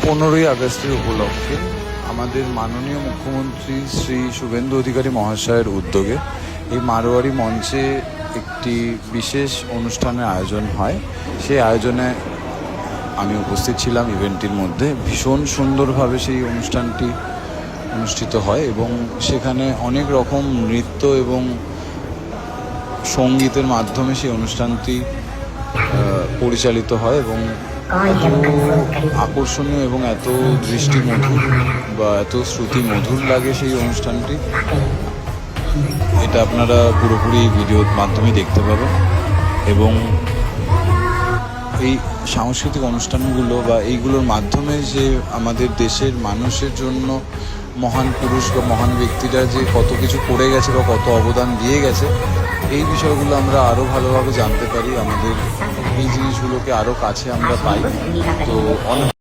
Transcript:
15ই আগস্টের উপলক্ষে আমাদের মাননীয় মুখ্যমন্ত্রী শ্রী শুভেন্দু অধিকারী মহাশয়ের উদ্যোগে এই মারোয়ারি মঞ্চে একটি বিশেষ অনুষ্ঠানের আয়োজন হয়। সেই আয়োজনে আমি উপস্থিত ছিলাম ইভেন্টটির মধ্যে। ভীষণ সুন্দরভাবে সেই অনুষ্ঠানটি অনুষ্ঠিত হয় এবং সেখানে অনেক রকম নৃত্য এবং সঙ্গীতের মাধ্যমে সেই অনুষ্ঠানটি পরিচালিত হয় এবং এত আকর্ষণীয় এবং এত দৃষ্টিমধুর বা এত শ্রুতি মধুর লাগে সেই অনুষ্ঠানটি। এটা আপনারা পুরোপুরি ভিডিওর মাধ্যমে দেখতে পাবেন এবং এই সাংস্কৃতিক অনুষ্ঠানগুলো বা এইগুলোর মাধ্যমে যে আমাদের দেশের মানুষের জন্য মহান পুরুষ বা মহান ব্যক্তিরা যে কত কিছু করে গেছে বা কত অবদান দিয়ে গেছে, এই বিষয়গুলো আমরা আরও ভালোভাবে জানতে পারি। আমাদের এই জিনিসগুলোকে আরও কাছে আমরা পাই। তো অনেক